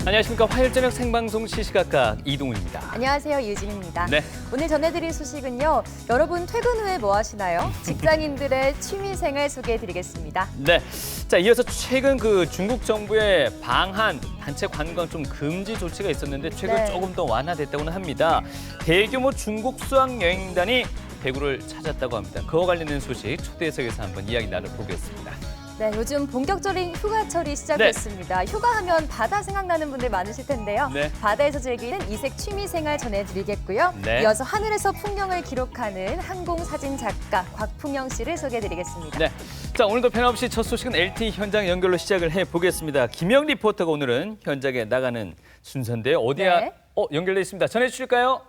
안녕하십니까. 화요일 저녁 생방송 시시각각 이동훈입니다. 안녕하세요. 유진입니다. 네. 오늘 전해드릴 소식은요. 여러분 퇴근 후에 뭐 하시나요? 직장인들의 취미생활 소개해드리겠습니다. 네. 자, 이어서 최근 중국 정부의 방한 단체 관광 좀 금지 조치가 있었는데 최근 네. 조금 더 완화됐다고는 합니다. 대규모 중국 수학 여행단이 대구를 찾았다고 합니다. 그와 관련된 소식 초대석에서 한번 이야기 나눠보겠습니다. 네, 요즘 본격적인 휴가철이 시작됐습니다. 휴가하면 바다 생각나는 분들 많으실 텐데요. 네. 바다에서 즐기는 이색 취미생활 전해드리겠고요. 네. 이어서 하늘에서 풍경을 기록하는 항공사진 작가 곽풍영 씨를 소개해드리겠습니다. 네. 자, 오늘도 변함없이 첫 소식은 LTE 현장 연결로 시작을 해보겠습니다. 김영 리포터가 오늘은 현장에 나가는 순서인데요. 어디야? 네. 연결돼 있습니다. 전해주실까요?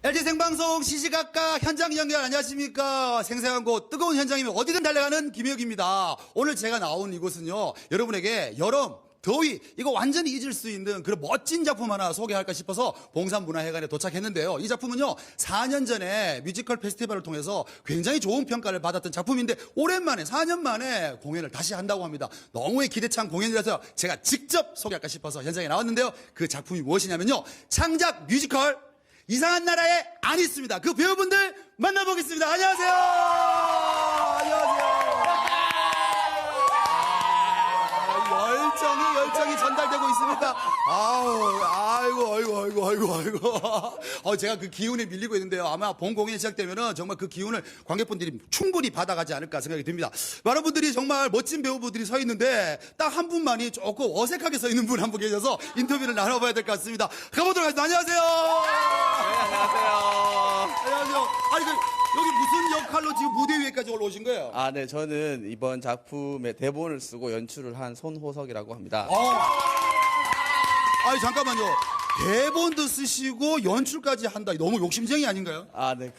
LTE 생방송 시시각각 현장 연결 안녕하십니까. 생생한 곳 뜨거운 현장이면 어디든 달려가는 김혁입니다. 오늘 제가 나온 이곳은요, 여러분에게 여름 더위 이거 완전히 잊을 수 있는 그런 멋진 작품 하나 소개할까 싶어서 봉산문화회관에 도착했는데요. 이 작품은요 4년 전에 뮤지컬 페스티벌을 통해서 굉장히 좋은 평가를 받았던 작품인데 오랜만에 4년 만에 공연을 다시 한다고 합니다. 너무의 기대찬 공연이라서 제가 직접 소개할까 싶어서 현장에 나왔는데요. 그 작품이 무엇이냐면요, 창작 뮤지컬 이상한 나라에 안 있습니다. 그 배우분들 만나보겠습니다. 안녕하세요. 안녕하세요. 열정이 전달되고 있습니다. 아이고. 제가 그 기운에 밀리고 있는데요. 아마 본 공연이 시작되면은 정말 그 기운을 관객분들이 충분히 받아가지 않을까 생각이 듭니다. 많은 분들이 정말 멋진 배우분들이 서 있는데 딱 한 분만이 조금 어색하게 서 있는 분 한 분 계셔서 인터뷰를 나눠봐야 될 것 같습니다. 가보도록 하겠습니다. 안녕하세요. 안녕하세요. 아니, 여기 무슨 역할로 지금 무대 위에까지 올라오신 거예요? 네, 저는 이번 작품의 대본을 쓰고 연출을 한 손호석이라고 합니다. 아니, 잠깐만요. 대본도 쓰시고 연출까지 한다. 너무 욕심쟁이 아닌가요? 네,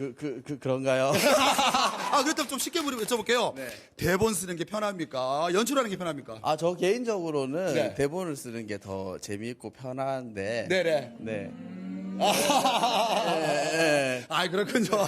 그런가요? 그렇다면 좀 쉽게 여쭤볼게요. 네. 대본 쓰는 게 편합니까? 연출하는 게 편합니까? 저 개인적으로는 네. 대본을 쓰는 게 더 재미있고 편한데. 네네. 네. 그렇군요.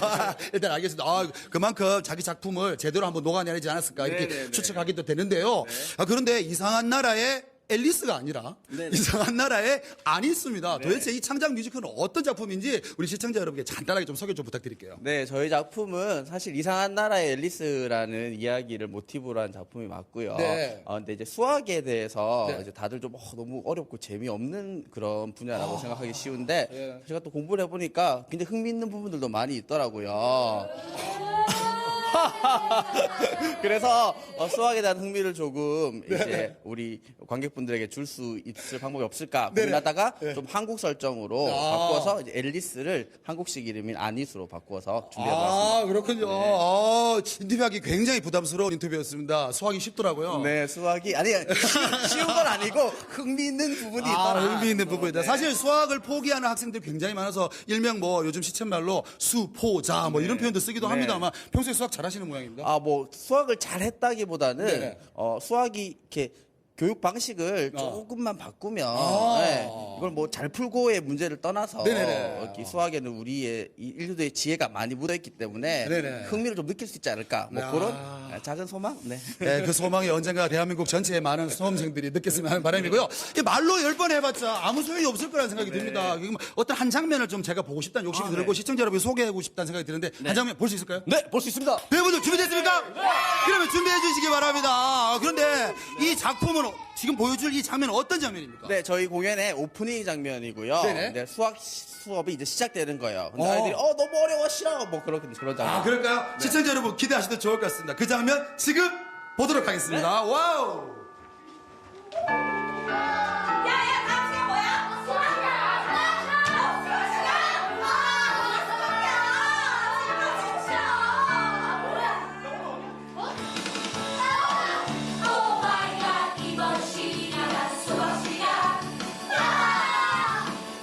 일단 알겠습니다. 그만큼 자기 작품을 제대로 한번 녹아내리지 않았을까 이렇게 네네네. 추측하기도 되는데요. 그런데 이상한 나라에 앨리스가 아니라 네네. 이상한 나라에 안 있습니다. 네. 도대체 이 창작 뮤지컬은 어떤 작품인지 우리 시청자 여러분께 간단하게 좀 소개 좀 부탁드릴게요. 네, 저희 작품은 사실 이상한 나라의 앨리스라는 이야기를 모티브로 한 작품이 맞고요. 네. 근데 이제 수학에 대해서 네. 이제 다들 좀 너무 어렵고 재미없는 그런 분야라고 생각하기 쉬운데 예. 제가 또 공부를 해보니까 굉장히 흥미있는 부분들도 많이 있더라고요. 그래서 수학에 대한 흥미를 조금 이제 우리 관객분들에게 줄 수 있을 방법이 없을까 고민하다가 좀 한국 설정으로 바꿔서 이제 앨리스를 한국식 이름인 아니스로 바꿔서 준비해봤습니다. 그렇군요. 인터뷰하기 굉장히 부담스러운 인터뷰였습니다. 수학이 쉽더라고요. 네, 수학이 쉬운 건 아니고 흥미있는 부분이 있더라. 의미 있는 부분이다. 네. 사실 수학을 포기하는 학생들이 굉장히 많아서 일명 요즘 시쳇말로 수포자 이런 표현도 쓰기도 네. 합니다만 평소에 수학 잘하시는 모양입니다. 수학을 잘했다기보다는 네네. 수학이 이렇게 교육 방식을 조금만 바꾸면 이걸 잘 풀고의 문제를 떠나서 네네네. 이렇게 수학에는 우리의 인류의 지혜가 많이 묻어있기 때문에 네네. 흥미를 좀 느낄 수 있지 않을까 그런 작은 소망. 네. 네, 그 소망이 언젠가 대한민국 전체의 많은 수험생들이 느꼈으면 하는 바람이고요. 이 말로 10번 해봤자 아무 소용이 없을 거라는 생각이 듭니다. 어떤 한 장면을 좀 제가 보고 싶다는 욕심이 들고 시청자 여러분 소개하고 싶다는 생각이 드는데 한 장면 볼 수 있을까요? 네, 볼 수 있습니다. 배우분들 준비됐습니까? 그러면 준비해 주시기 바랍니다. 그런데 이 작품은 지금 보여줄 이 장면은 어떤 장면입니까? 네, 저희 공연의 오프닝 장면이고요. 네네. 네, 수업이 이제 시작되는 거예요. 근데 어. 아이들이 너무 어려워 싫어 그런 장면. 그럴까요? 시청자 여러분 기대하셔도 좋을 것 같습니다. 그 장면 지금 보도록 하겠습니다. 와우! 야야 당신 뭐야? 수학이야. 오 마이 갓 이번 시간 수학 시간.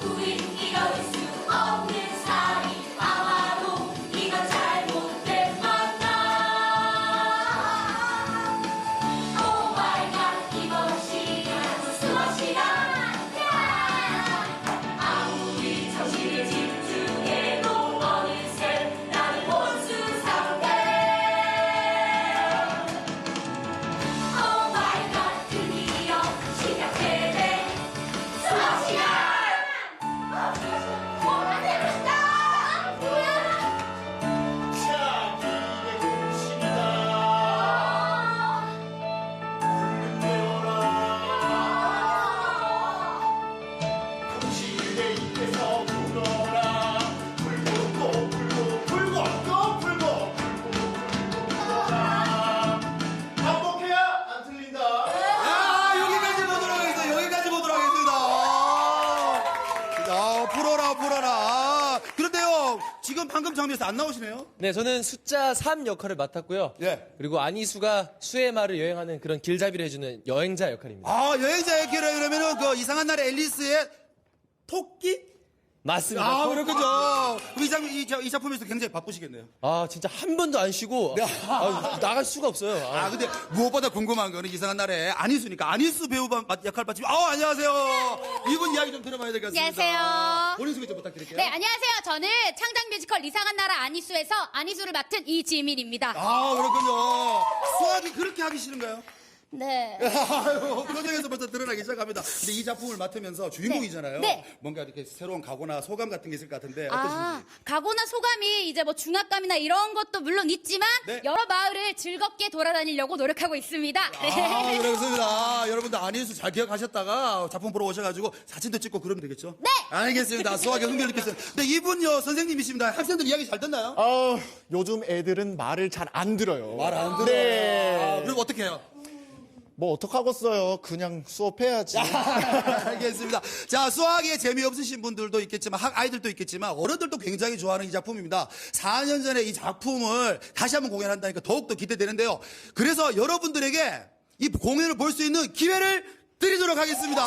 우린 이겨낼 수 없는 사이 아마도 이건 잘못된 만남. 오 마이 갓 이번 시간 안 나오시네요. 네, 저는 숫자 3 역할을 맡았고요. 예. 그리고 안희수가 수의 말을 여행하는 그런 길잡이를 해주는 여행자 역할입니다. 아, 여행자의 길을 그러면은 그 이상한 나라 앨리스의 토끼? 맞습니다. 아, 그렇군요. 그럼 이 작품에서 굉장히 바쁘시겠네요. 아, 진짜 한 번도 안 쉬고 나갈 수가 없어요. 아, 근데 무엇보다 궁금한 거는 이상한 나라의 안희수니까 안희수 배우 역할 맡으시면 안녕하세요. 이분 이야기 좀 들어봐야 될 것 같습니다. 안녕하세요. 본인 소개 좀 부탁드릴게요. 네, 안녕하세요. 저는 창작 뮤지컬 이상한 나라 안희수에서 안희수를 맡은 이지민입니다. 아, 그렇군요. 수학이 그렇게 하기 싫은가요? 네. 아유, 표정에서부터 드러나기 시작합니다. 근데 이 작품을 맡으면서 주인공이잖아요. 네. 뭔가 이렇게 새로운 각오나 소감 같은 게 있을 것 같은데 어떠신지? 각오나 소감이 이제 뭐 중압감이나 이런 것도 물론 있지만 네. 여러 마을을 즐겁게 돌아다니려고 노력하고 있습니다. 네. 아, 그렇습니다. 여러분들 안희수 잘 기억하셨다가 작품 보러 오셔가지고 사진도 찍고 그러면 되겠죠? 네. 알겠습니다. 수학에 흥미를 느꼈습니다. 근데 이분요, 선생님이십니다. 학생들 이야기 잘 듣나요? 요즘 애들은 말을 잘 안 들어요. 말 안 들어요. 네. 그럼 어떻게 해요? 뭐 어떡하겠어요. 그냥 수업해야지. 알겠습니다. 자, 수학에 재미없으신 분들도 있겠지만, 아이들도 있겠지만, 어른들도 굉장히 좋아하는 이 작품입니다. 4년 전에 이 작품을 다시 한번 공연한다니까 더욱더 기대되는데요. 그래서 여러분들에게 이 공연을 볼 수 있는 기회를 드리도록 하겠습니다.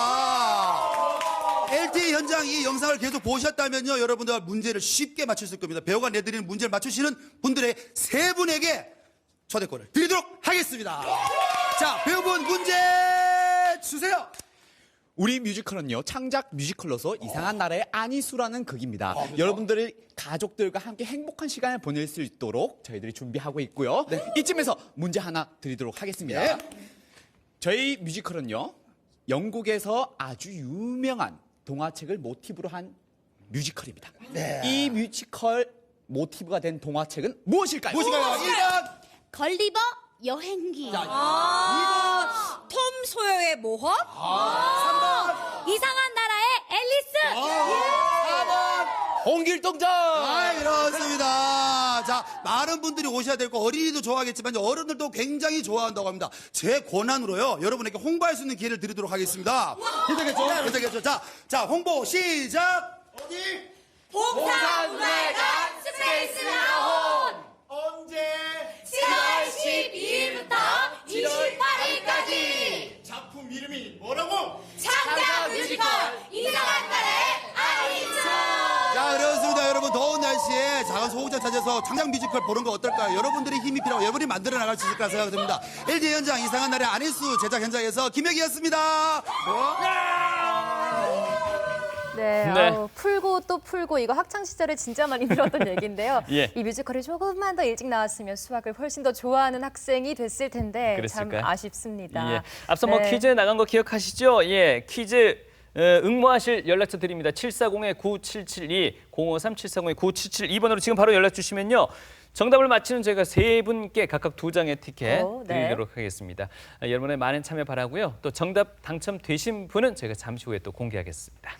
LTE 현장 이 영상을 계속 보셨다면요, 여러분들 문제를 쉽게 맞추실 겁니다. 배우가 내드리는 문제를 맞추시는 분들의 3분에게 초대권을 드리도록 하겠습니다. 자, 배우분 문제 주세요. 우리 뮤지컬은요, 창작 뮤지컬로서 이상한 나라의 안희수라는 극입니다. 여러분들이 가족들과 함께 행복한 시간을 보낼 수 있도록 저희들이 준비하고 있고요. 이쯤에서 문제 하나 드리도록 하겠습니다. 저희 뮤지컬은요, 영국에서 아주 유명한 동화책을 모티브로 한 뮤지컬입니다. 이 뮤지컬 모티브가 된 동화책은 무엇일까요? 무엇일까요? 1번. 걸리버 여행기. 톰 소여의 모험? 3번. 이상한 나라의 앨리스. 4번. 홍길동전! 아, 그렇습니다. 자, 많은 분들이 오셔야 되고 어린이도 좋아하겠지만 어른들도 굉장히 좋아한다고 합니다. 제 권한으로요, 여러분에게 홍보할 수 있는 기회를 드리도록 하겠습니다. 괜찮겠죠? 괜찮겠죠? 자, 홍보 시작! 어디? 봉사문화회관 스페이스 나온 언제 7월 12일부터 28일까지 작품 이름이 뭐라고? 창작 뮤지컬 이상한 나라의 안희수. 자, 그렇습니다. 여러분, 더운 날씨에 작은 소극장 찾아서 창작 뮤지컬 보는 거 어떨까요? 여러분들의 힘이 필요하고 여러분이 만들어 나갈 수 있을 거라 생각됩니다. LG 현장 이상한 나라의 안희수 제작 현장에서 김혁이었습니다. 네, 네. 아우, 풀고 또 풀고 이거 학창 시절에 진짜 많이 들었던 얘기인데요. 예. 이 뮤지컬이 조금만 더 일찍 나왔으면 수학을 훨씬 더 좋아하는 학생이 됐을 텐데 그랬을까요? 참 아쉽습니다. 예. 앞서 뭐 네. 퀴즈 나간 거 기억하시죠? 예, 퀴즈 응모하실 연락처 드립니다. 740-9772, 053-740-9772번으로 지금 바로 연락 주시면요. 정답을 맞히는 저희가 3분께 각각 2장의 티켓 네. 드리도록 하겠습니다. 여러분의 많은 참여 바라고요. 또 정답 당첨되신 분은 저희가 잠시 후에 또 공개하겠습니다.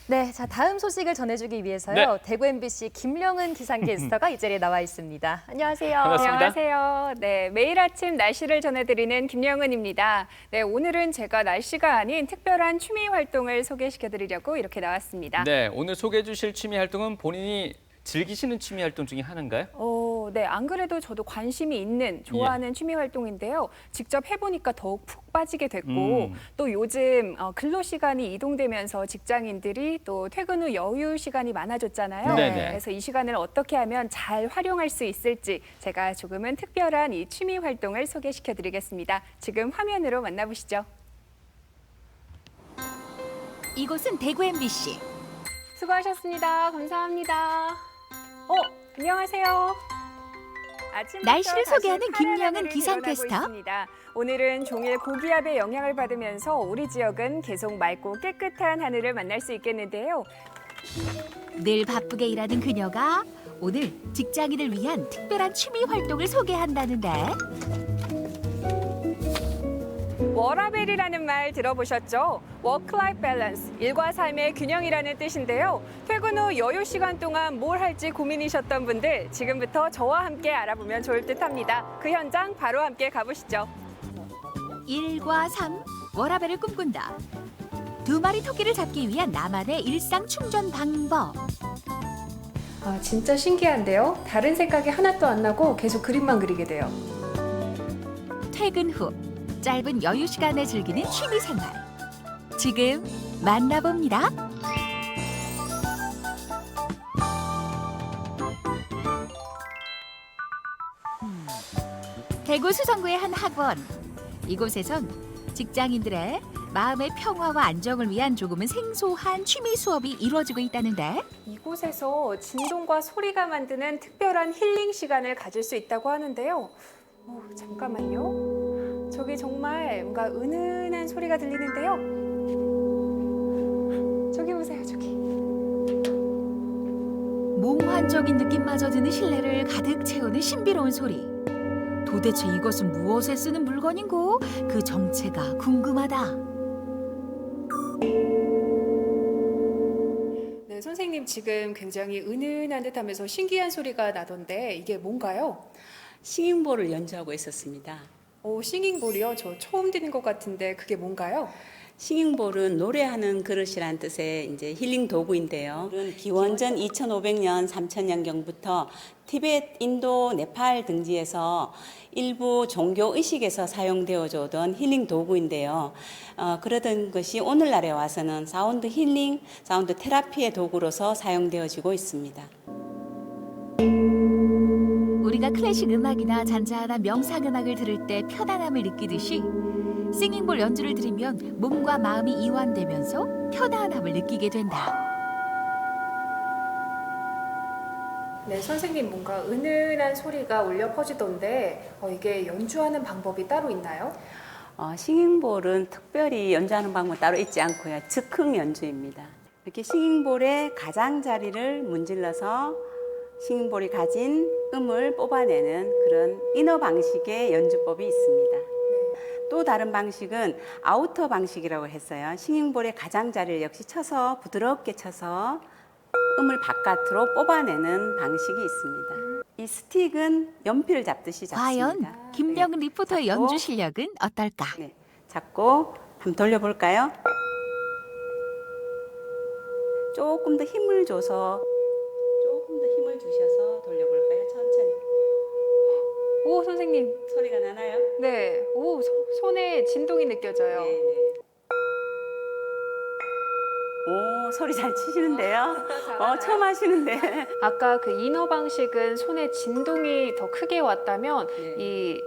네, 자 다음 소식을 전해주기 위해서요. 네. 대구 MBC 김령은 기상캐스터가 이 자리에 나와 있습니다. 안녕하세요. 반갑습니다. 안녕하세요. 네, 매일 아침 날씨를 전해드리는 김영은입니다. 네, 오늘은 제가 날씨가 아닌 특별한 취미 활동을 소개시켜드리려고 이렇게 나왔습니다. 네, 오늘 소개해 주실 취미 활동은 본인이 즐기시는 취미 활동 중에 하나인가요? 네, 안 그래도 저도 관심이 있는 좋아하는 취미 활동인데요. 직접 해보니까 더욱 푹 빠지게 됐고 또 요즘 근로 시간이 이동되면서 직장인들이 또 퇴근 후 여유 시간이 많아졌잖아요. 네네. 그래서 이 시간을 어떻게 하면 잘 활용할 수 있을지 제가 조금은 특별한 이 취미 활동을 소개시켜드리겠습니다. 지금 화면으로 만나보시죠. 이곳은 대구 MBC. 수고하셨습니다. 감사합니다. 안녕하세요. 아침부터 날씨를 다시 소개하는 파란 김영은 하늘이 기상캐스터. 드러나고 있습니다. 오늘은 종일 고기압의 영향을 받으면서 우리 지역은 계속 맑고 깨끗한 하늘을 만날 수 있겠는데요. 늘 바쁘게 일하는 그녀가 오늘 직장인을 위한 특별한 취미 활동을 소개한다는데 워라밸이라는 말 들어보셨죠? 워크-라이프 밸런스, 일과 삶의 균형이라는 뜻인데요. 퇴근 후 여유 시간 동안 뭘 할지 고민이셨던 분들 지금부터 저와 함께 알아보면 좋을 듯합니다. 그 현장 바로 함께 가보시죠. 일과 삶, 워라밸을 꿈꾼다. 2마리 토끼를 잡기 위한 나만의 일상 충전 방법. 아, 진짜 신기한데요. 다른 생각이 하나도 안 나고 계속 그림만 그리게 돼요. 퇴근 후 짧은 여유 시간에 즐기는 취미 생활. 지금 만나봅니다. 대구 수성구의 한 학원. 이곳에선 직장인들의 마음의 평화와 안정을 위한 조금은 생소한 취미 수업이 이루어지고 있다는데 이곳에서 진동과 소리가 만드는 특별한 힐링 시간을 가질 수 있다고 하는데요. 잠깐만요. 저기 정말 뭔가 은은한 소리가 들리는데요. 저기 보세요, 저기. 몽환적인 느낌마저 드는 실내를 가득 채우는 신비로운 소리. 도대체 이것은 무엇에 쓰는 물건인고? 그 정체가 궁금하다. 네, 선생님 지금 굉장히 은은한 듯하면서 신기한 소리가 나던데 이게 뭔가요? 싱잉볼을 연주하고 있었습니다. 싱잉볼이요? 저 처음 듣는 것 같은데 그게 뭔가요? 싱잉볼은 노래하는 그릇이란 뜻의 이제 힐링 도구인데요. 기원전 2500년, 3000년경부터 티베트, 인도, 네팔 등지에서 일부 종교 의식에서 사용되어져 오던 힐링 도구인데요. 그러던 것이 오늘날에 와서는 사운드 힐링, 사운드 테라피의 도구로서 사용되어지고 있습니다. 우리가 클래식 음악이나 잔잔한 명상 음악을 들을 때 편안함을 느끼듯이 싱잉볼 연주를 들으면 몸과 마음이 이완되면서 편안함을 느끼게 된다. 네, 선생님 뭔가 은은한 소리가 울려 퍼지던데 이게 연주하는 방법이 따로 있나요? 싱잉볼은 특별히 연주하는 방법은 따로 있지 않고요. 즉흥 연주입니다. 이렇게 싱잉볼의 가장자리를 문질러서 싱잉볼이 가진 음을 뽑아내는 그런 이너 방식의 연주법이 있습니다. 또 다른 방식은 아우터 방식이라고 했어요. 싱잉볼의 가장자리를 역시 쳐서 부드럽게 쳐서 음을 바깥으로 뽑아내는 방식이 있습니다. 이 스틱은 연필을 잡듯이 잡습니다. 과연 김병은 리포터의 연주 실력은 어떨까? 네, 잡고 한번 돌려볼까요? 조금 더 힘을 주셔서 돌려볼까요? 천천히. 오, 선생님. 소리가 나나요? 네. 오, 손에 진동이 느껴져요. 네. 오, 소리 잘 치시는데요? 처음 하시는데. 아까 그 이너 방식은 손에 진동이 더 크게 왔다면 이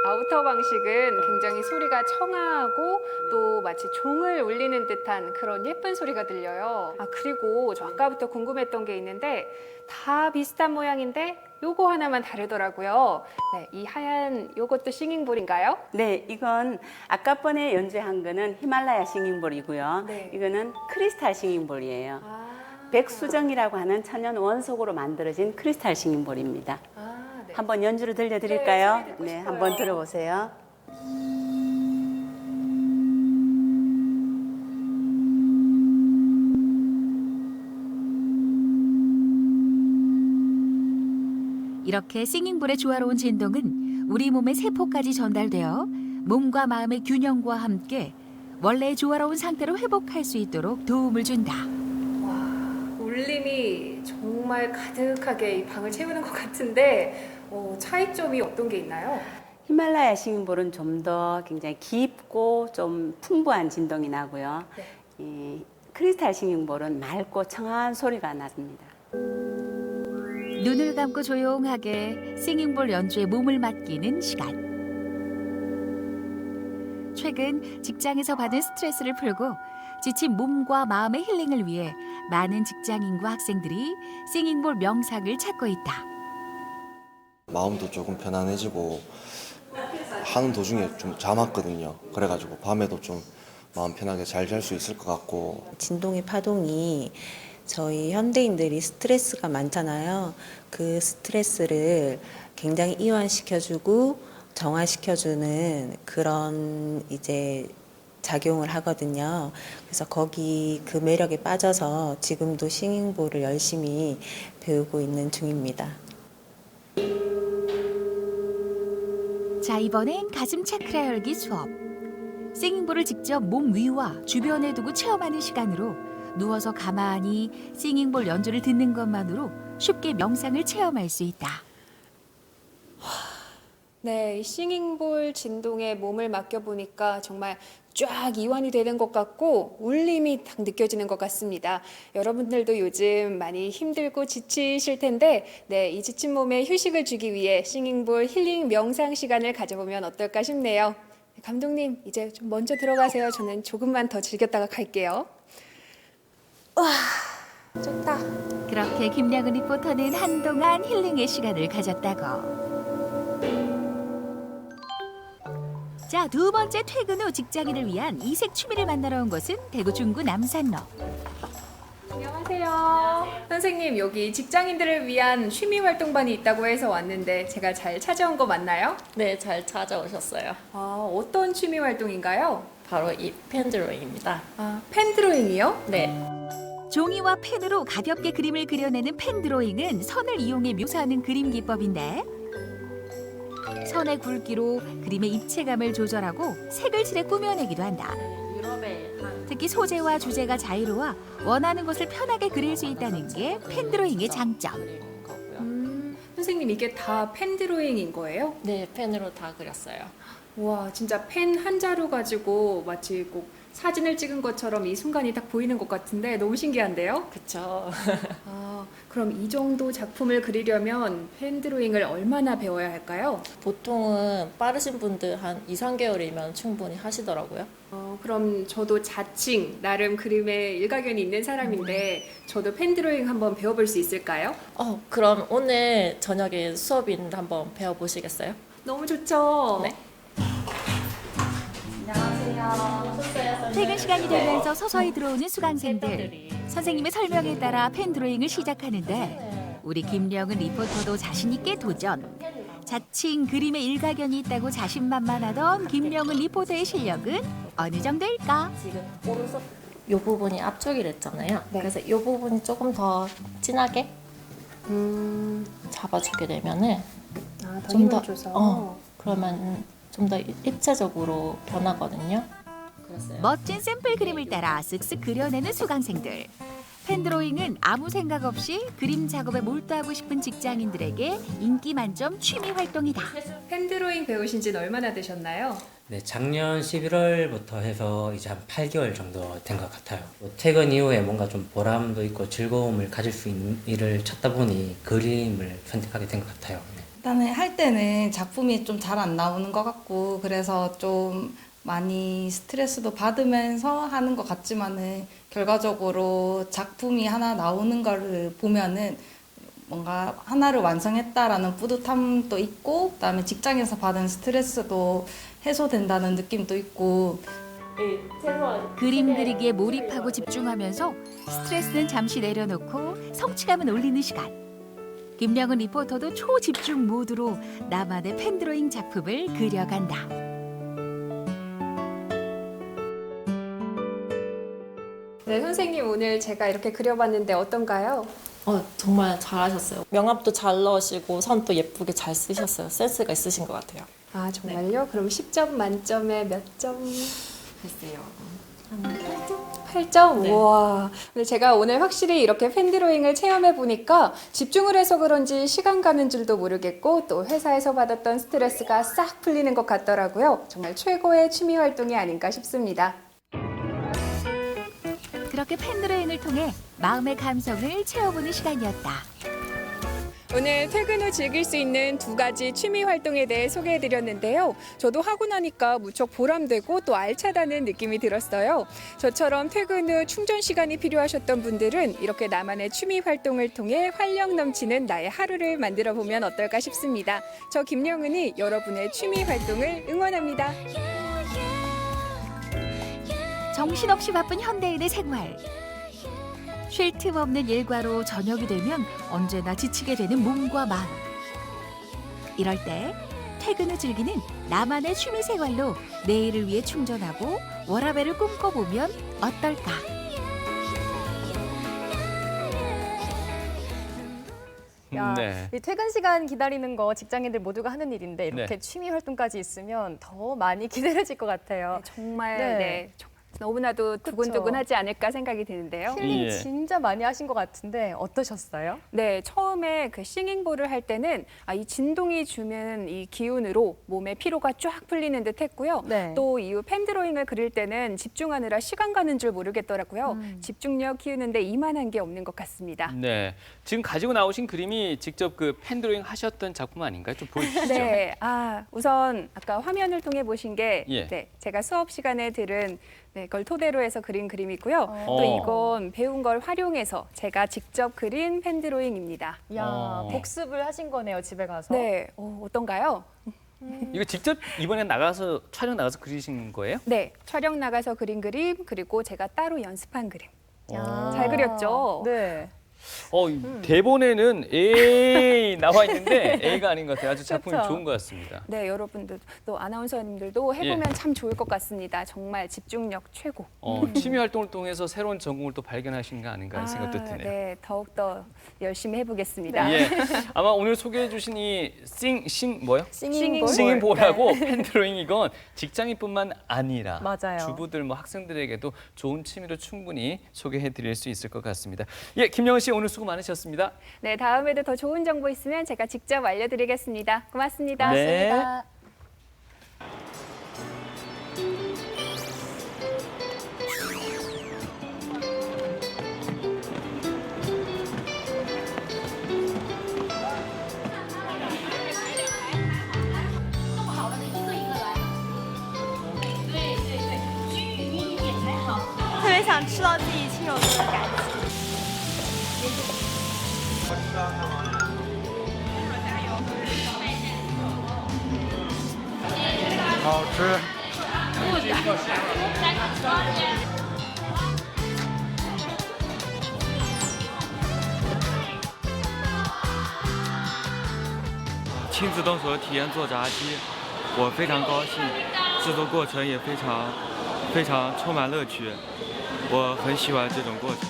아우터 방식은 굉장히 소리가 청아하고 또 마치 종을 울리는 듯한 그런 예쁜 소리가 들려요. 그리고 저 아까부터 궁금했던 게 있는데 다 비슷한 모양인데 요거 하나만 다르더라고요. 네, 이 하얀 요것도 싱잉볼인가요? 네, 이건 아까 번에 연주한 거는 히말라야 싱잉볼이고요. 네. 이거는 크리스탈 싱잉볼이에요. 백수정이라고 하는 천연 원석으로 만들어진 크리스탈 싱잉볼입니다. 네. 한번 연주를 들려드릴까요? 네, 소리 듣고 싶어요. 한번 들어보세요. 이렇게 싱잉볼의 조화로운 진동은 우리 몸의 세포까지 전달되어 몸과 마음의 균형과 함께 원래의 조화로운 상태로 회복할 수 있도록 도움을 준다. 울림이 정말 가득하게 이 방을 채우는 것 같은데 차이점이 어떤 게 있나요? 히말라야 싱잉볼은 좀 더 굉장히 깊고 좀 풍부한 진동이 나고요. 이 크리스탈 싱잉볼은 맑고 청아한 소리가 납니다. 눈을 감고 조용하게 싱잉볼 연주에 몸을 맡기는 시간. 최근 직장에서 받은 스트레스를 풀고 지친 몸과 마음의 힐링을 위해 많은 직장인과 학생들이 싱잉볼 명상을 찾고 있다. 마음도 조금 편안해지고 하는 도중에 좀 잠 왔거든요. 그래가지고 밤에도 좀 마음 편하게 잘 잘 수 있을 것 같고. 진동의 파동이 저희 현대인들이 스트레스가 많잖아요. 그 스트레스를 굉장히 이완시켜주고 정화시켜주는 그런 이제 작용을 하거든요. 그래서 거기 그 매력에 빠져서 지금도 싱잉볼을 열심히 배우고 있는 중입니다. 자, 이번엔 가슴 차크라 열기 수업. 싱잉볼을 직접 몸 위와 주변에 두고 체험하는 시간으로 누워서 가만히 싱잉볼 연주를 듣는 것만으로 쉽게 명상을 체험할 수 있다. 네, 이 싱잉볼 진동에 몸을 맡겨보니까 정말 쫙 이완이 되는 것 같고 울림이 딱 느껴지는 것 같습니다. 여러분들도 요즘 많이 힘들고 지치실 텐데 네, 이 지친 몸에 휴식을 주기 위해 싱잉볼 힐링 명상 시간을 가져보면 어떨까 싶네요. 감독님, 이제 좀 먼저 들어가세요. 저는 조금만 더 즐겼다가 갈게요. 와, 좋다. 그렇게 김량은 리포터는 한동안 힐링의 시간을 가졌다고. 자, 두 번째 퇴근 후 직장인을 위한 이색 취미를 만나러 온 곳은 대구 중구 남산로. 안녕하세요. 선생님, 여기 직장인들을 위한 취미 활동반이 있다고 해서 왔는데 제가 잘 찾아온 거 맞나요? 네, 잘 찾아오셨어요. 어떤 취미 활동인가요? 바로 이 펜드로잉입니다. 펜 드로잉이요? 네. 종이와 펜으로 가볍게 그림을 그려내는 펜 드로잉은 선을 이용해 묘사하는 그림 기법인데 선의 굵기로 그림의 입체감을 조절하고 색을 칠해 꾸며내기도 한다. 특히 소재와 주제가 자유로워 원하는 것을 편하게 그릴 수 있다는 게 펜 드로잉의 장점. 선생님, 이게 다 펜 드로잉인 거예요? 네, 펜으로 다 그렸어요. 와, 진짜 펜 한 자루 가지고 마치 꼭 사진을 찍은 것처럼 이 순간이 딱 보이는 것 같은데 너무 신기한데요? 그쵸. 그럼 이 정도 작품을 그리려면 펜 드로잉을 얼마나 배워야 할까요? 보통은 빠르신 분들 한 2, 3개월이면 충분히 하시더라고요. 그럼 저도 자칭 나름 그림에 일가견이 있는 사람인데 저도 펜 드로잉 한번 배워볼 수 있을까요? 그럼 오늘 저녁에 수업이 있는데 한번 배워보시겠어요? 너무 좋죠. 네. 안녕하세요. 퇴근 시간이 되면서 서서히 들어오는 수강생들. 선생님의 설명에 따라 펜 드로잉을 시작하는데 우리 김령은 리포터도 자신 있게 도전. 자칭 그림에 일가견이 있다고 자신만만하던 김령은 리포터의 실력은 어느 정도일까? 지금 오른손 이 부분이 앞쪽이랬잖아요. 그래서 이 부분이 조금 더 진하게 잡아주게 되면은 더 힘을 줘서. 그러면 좀 더 입체적으로 변하거든요. 멋진 샘플 그림을 따라 쓱쓱 그려내는 수강생들. 펜 드로잉은 아무 생각 없이 그림 작업에 몰두하고 싶은 직장인들에게 인기 만점 취미 활동이다. 펜 드로잉 배우신 지는 얼마나 되셨나요? 네, 작년 11월부터 해서 이제 한 8개월 정도 된 것 같아요. 퇴근 이후에 뭔가 좀 보람도 있고 즐거움을 가질 수 있는 일을 찾다 보니 그림을 선택하게 된 것 같아요. 네. 일단은 할 때는 작품이 좀 잘 안 나오는 것 같고 그래서 좀 많이 스트레스도 받으면서 하는 것 같지만은 결과적으로 작품이 하나 나오는 거를 보면은 뭔가 하나를 완성했다라는 뿌듯함도 있고 그다음에 직장에서 받은 스트레스도 해소된다는 느낌도 있고 그림 그리기에 몰입하고 집중하면서 스트레스는 잠시 내려놓고 성취감은 올리는 시간. 김령은 리포터도 초집중 모드로 나만의 펜 드로잉 작품을 그려간다. 네, 선생님 오늘 제가 이렇게 그려봤는데 어떤가요? 정말 잘하셨어요. 명암도 잘 넣으시고 선도 예쁘게 잘 쓰셨어요. 센스가 있으신 것 같아요. 아, 정말요? 그럼 10점 만점에 몇 점? 글쎄요. 8점? 네. 우와. 근데 제가 오늘 확실히 이렇게 펜 드로잉을 체험해 보니까 집중을 해서 그런지 시간 가는 줄도 모르겠고 또 회사에서 받았던 스트레스가 싹 풀리는 것 같더라고요. 정말 최고의 취미 활동이 아닌가 싶습니다. 그렇게 펜 드로잉을 통해 마음의 감성을 채워보는 시간이었다. 오늘 퇴근 후 즐길 수 있는 두 가지 취미 활동에 대해 소개해드렸는데요. 저도 하고 나니까 무척 보람되고 또 알차다는 느낌이 들었어요. 저처럼 퇴근 후 충전 시간이 필요하셨던 분들은 이렇게 나만의 취미 활동을 통해 활력 넘치는 나의 하루를 만들어 보면 어떨까 싶습니다. 저 김령은이 여러분의 취미 활동을 응원합니다. 정신없이 바쁜 현대인의 생활. 쉴 틈 없는 일과로 저녁이 되면 언제나 지치게 되는 몸과 마음. 이럴 때 퇴근 후 즐기는 나만의 취미 생활로 내일을 위해 충전하고 워라밸을 꿈꿔보면 어떨까? 야, 네. 이 퇴근 시간 기다리는 거 직장인들 모두가 하는 일인데 이렇게 네. 취미 활동까지 있으면 더 많이 기다려질 것 같아요. 정말 네. 네. 너무나도 두근두근하지 않을까 생각이 드는데요. 힐링 예. 진짜 많이 하신 것 같은데 어떠셨어요? 네, 처음에 그 싱잉볼을 할 때는 이 진동이 주는 이 기운으로 몸의 피로가 쫙 풀리는 듯 했고요. 네. 또 이후 펜 드로잉을 그릴 때는 집중하느라 시간 가는 줄 모르겠더라고요. 집중력 키우는데 이만한 게 없는 것 같습니다. 네, 지금 가지고 나오신 그림이 직접 그 펜드로잉 하셨던 작품 아닌가요? 좀 보여주시죠. 네, 우선 아까 화면을 통해 보신 게 예. 네, 제가 수업 시간에 들은 걸 토대로 해서 그린 그림이고요. 또 어. 이건 배운 걸 활용해서 제가 직접 그린 펜 드로잉입니다. 야, 복습을 하신 거네요, 집에 가서. 네, 어떤가요? 이거 직접 이번에 나가서 촬영 나가서 그리신 거예요? 네, 촬영 나가서 그린 그림 그리고 제가 따로 연습한 그림. 야. 잘 그렸죠? 네. 대본에는 A 나와 있는데 A가 아닌 것 같아요. 아주 작품이 그렇죠. 좋은 것 같습니다. 네, 여러분들 또 아나운서님들도 해보면 예. 참 좋을 것 같습니다. 정말 집중력 최고. 취미 활동을 통해서 새로운 전공을 또 발견하신 거 아닌가 하는 생각도 드네요. 네, 더욱더 열심히 해보겠습니다. 예, 아마 오늘 소개해 주신 이 뭐요? 싱잉볼. 싱잉볼하고 펜드로잉 이건 직장인뿐만 아니라 맞아요. 주부들 뭐 학생들에게도 좋은 취미로 충분히 소개해 드릴 수 있을 것 같습니다. 예, 김영은 씨 오늘 수고 많으셨습니다. 네, 다음에도 더 좋은 정보 있으면 제가 직접 알려드리겠습니다. 고맙습니다. 네. 고맙습니다.亲自动手体验做炸鸡，我非常高兴，制作过程也非常充满乐趣，我很喜欢这种过程。